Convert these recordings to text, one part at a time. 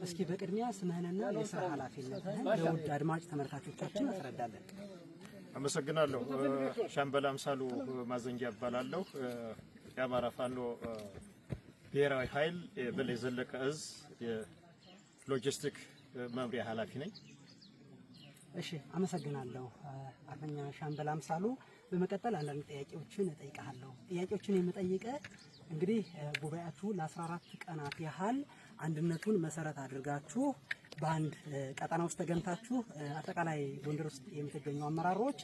እስኪ በቅድሚያ ስምህንና የሥራ ኃላፊነትህን ለውድ አድማጭ ተመልካቾቻችን አስረዳለን። አመሰግናለሁ። ሻምበል አምሳሉ ማዘንጊያ እባላለሁ። የአማራ ፋኖ ብሔራዊ ኃይል በላይ ዘለቀ እዝ የሎጂስቲክ መምሪያ ኃላፊ ነኝ። እሺ አመሰግናለሁ አርበኛ ሻምበል አምሳሉ። በመቀጠል አንዳንድ ጥያቄዎችን እጠይቃለሁ። ጥያቄዎችን የምጠይቀው እንግዲህ ጉባኤያችሁ ለ14 ቀናት ያህል አንድነቱን መሰረት አድርጋችሁ በአንድ ቀጠና ውስጥ ተገንታችሁ አጠቃላይ ጎንደር ውስጥ የምትገኙ አመራሮች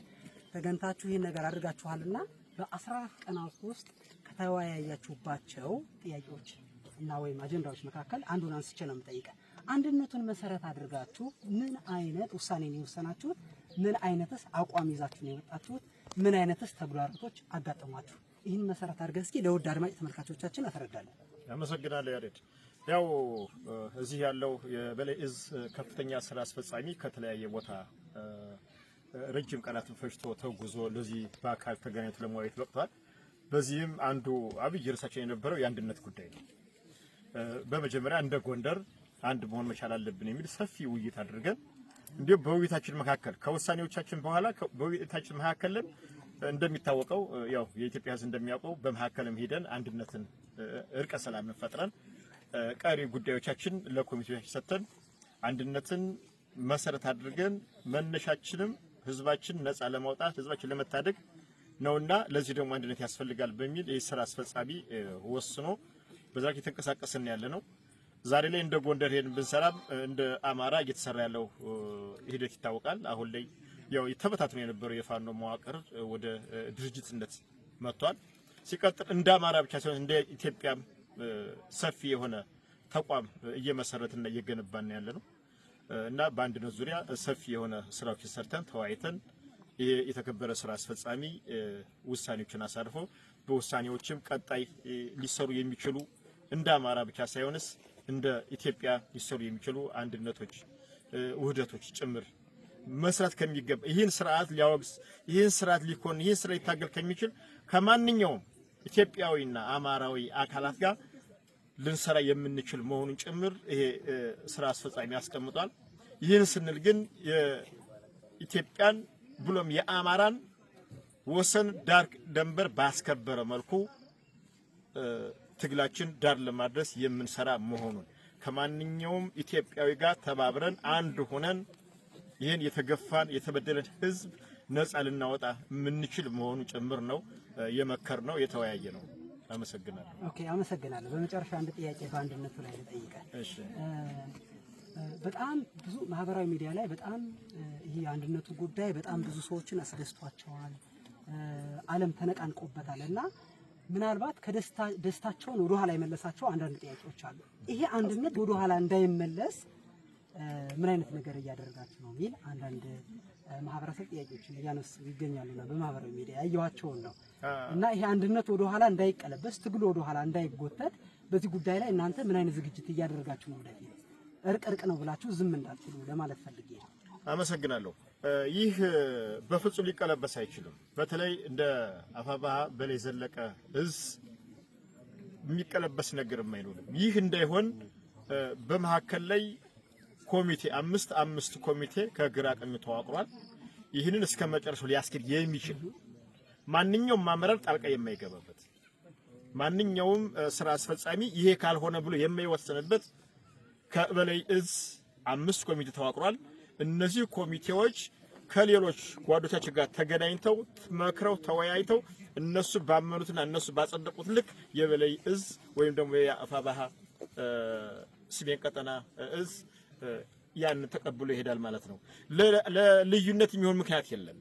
ተገንታችሁ ይህን ነገር አድርጋችኋልና በ14 ቀናት ውስጥ ከተወያያችሁባቸው ጥያቄዎች እና ወይም አጀንዳዎች መካከል አንዱን አንስቼ ነው የምጠይቀው። አንድነቱን መሰረት አድርጋችሁ ምን አይነት ውሳኔ ነው የወሰናችሁት? ምን አይነትስ አቋም ይዛችሁ ነው የወጣችሁት? ምን አይነትስ ተግዳሮቶች አጋጠሟችሁ? ይህን መሰረት አድርገን እስኪ ለውድ አድማጭ ተመልካቾቻችን አስረዳለን። አመሰግናለሁ ያሬድ። ያው እዚህ ያለው የበላይ እዝ ከፍተኛ ስራ አስፈጻሚ ከተለያየ ቦታ ረጅም ቀናትን ፈጅቶ ተጉዞ ለዚህ በአካል ተገናኝቶ ለመወያየት በቅቷል። በዚህም አንዱ አብይ ርዕሳችን የነበረው የአንድነት ጉዳይ ነው። በመጀመሪያ እንደ ጎንደር አንድ መሆን መቻል አለብን የሚል ሰፊ ውይይት አድርገን እንዲሁም በውይይታችን መካከል ከውሳኔዎቻችን በኋላ በውይይታችን መካከል እንደሚታወቀው ያው የኢትዮጵያ ሕዝብ እንደሚያውቀው በመካከልም ሄደን አንድነትን እርቀ ሰላምን ፈጥረን ቀሪ ጉዳዮቻችን ለኮሚቴዎች ሰጥተን አንድነትን መሰረት አድርገን መነሻችንም ሕዝባችን ነፃ ለማውጣት ሕዝባችን ለመታደግ ነውና ለዚህ ደግሞ አንድነት ያስፈልጋል በሚል የሥራ አስፈጻሚ ወስኖ በዛ እየተንቀሳቀስን ያለ ነው። ዛሬ ላይ እንደ ጎንደር ሄድን ብንሰራም እንደ አማራ እየተሰራ ያለው ሂደት ይታወቃል። አሁን ላይ ያው የተበታተነ የነበረው የፋኖ መዋቅር ወደ ድርጅትነት መጥቷል። ሲቀጥል እንደ አማራ ብቻ ሳይሆን እንደ ኢትዮጵያም ሰፊ የሆነ ተቋም እየመሰረትና እየገነባን ያለ ነው እና በአንድነት ዙሪያ ሰፊ የሆነ ስራዎችን ሰርተን ተወያይተን የተከበረ ስራ አስፈጻሚ ውሳኔዎችን አሳርፎ በውሳኔዎችም ቀጣይ ሊሰሩ የሚችሉ እንደ አማራ ብቻ ሳይሆንስ እንደ ኢትዮጵያ ሊሰሩ የሚችሉ አንድነቶች ውህደቶች ጭምር መስራት ከሚገባ ይህን ስርዓት ሊያወግዝ ይህን ስርዓት ሊኮን ይህን ስራ ሊታገል ከሚችል ከማንኛውም ኢትዮጵያዊና አማራዊ አካላት ጋር ልንሰራ የምንችል መሆኑን ጭምር ይሄ ስራ አስፈጻሚ ያስቀምጧል። ይህን ስንል ግን የኢትዮጵያን ብሎም የአማራን ወሰን ዳር ደንበር ባስከበረ መልኩ ትግላችን ዳር ለማድረስ የምንሰራ መሆኑን ከማንኛውም ኢትዮጵያዊ ጋር ተባብረን አንድ ሆነን ይህን የተገፋን የተበደለን ህዝብ ነፃ ልናወጣ የምንችል መሆኑ ጭምር ነው የመከርነው የተወያየ ነው። አመሰግናለሁ። ኦኬ አመሰግናለሁ። በመጨረሻ አንድ ጥያቄ በአንድነቱ ላይ ልጠይቃለሁ። እሺ በጣም ብዙ ማህበራዊ ሚዲያ ላይ በጣም ይሄ አንድነቱ ጉዳይ በጣም ብዙ ሰዎችን አስደስቷቸዋል። ዓለም ተነቃንቆበታልና ምናልባት ከደስታቸውን ወደ ኋላ የመለሳቸው አንዳንድ ጥያቄዎች አሉ። ይሄ አንድነት ወደ ኋላ እንዳይመለስ ምን አይነት ነገር እያደረጋችሁ ነው የሚል አንዳንድ ማህበረሰብ ጥያቄዎችን እያነሱ ይገኛሉና በማህበራዊ ሚዲያ ያየኋቸውን ነው እና ይሄ አንድነት ወደ ኋላ እንዳይቀለበስ ትግሉ ወደ ኋላ እንዳይጎተት በዚህ ጉዳይ ላይ እናንተ ምን አይነት ዝግጅት እያደረጋችሁ ነው? ወደፊት እርቅ ነው ብላችሁ ዝም እንዳትሉ ለማለት ፈልጌ ነው። አመሰግናለሁ። ይህ በፍጹም ሊቀለበስ አይችልም። በተለይ እንደ አፋባሃ በላይ ዘለቀ እዝ የሚቀለበስ ነገር የማይኖርም። ይህ እንዳይሆን በመሐከል ላይ ኮሚቴ አምስት ኮሚቴ ከግራ ቀኝ ተዋቅሯል። ይህንን እስከ መጨረሻው ሊያስኬድ የሚችል ማንኛውም አመራር ጣልቃ የማይገባበት ማንኛውም ስራ አስፈጻሚ ይሄ ካልሆነ ብሎ የማይወሰንበት ከበላይ እዝ 5 ኮሚቴ ተዋቅሯል። እነዚህ ኮሚቴዎች ከሌሎች ጓዶቻችን ጋር ተገናኝተው መክረው ተወያይተው እነሱ ባመኑትና እነሱ ባጸደቁት ልክ የበላይ እዝ ወይም ደግሞ የአፋባሃ ሰሜን ቀጠና እዝ ያን ተቀብሎ ይሄዳል ማለት ነው። ለልዩነት የሚሆን ምክንያት የለም።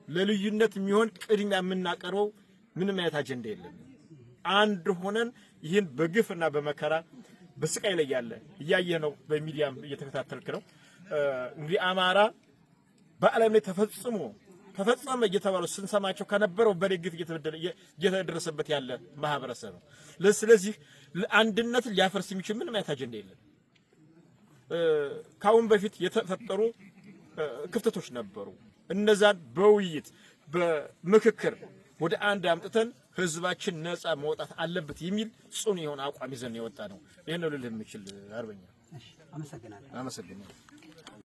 ለልዩነት የሚሆን ቅድሚያ የምናቀርበው ምንም አይነት አጀንዳ የለም። አንድ ሆነን ይህን በግፍና በመከራ በስቃይ ላይ ያለ እያየ ነው። በሚዲያም እየተከታተልክ ነው። እንግዲህ አማራ በዓለም ላይ ተፈጸመ እየተባለው ስንሰማቸው ከነበረው በላይ ግፍ እየተደረሰበት ያለ ማህበረሰብ ነው። ስለዚህ አንድነትን ሊያፈርስ የሚችል ምንም አይነት አጀንዳ የለም። ካሁን በፊት የተፈጠሩ ክፍተቶች ነበሩ። እነዛን በውይይት በምክክር ወደ አንድ አምጥተን ህዝባችን ነፃ መውጣት አለበት የሚል ጽኑ የሆነ አቋም ይዘን የወጣ ነው። ይሄን ነው ልልህ የምችል አርበኛ። እሺ አመሰግናለሁ። አመሰግናለሁ።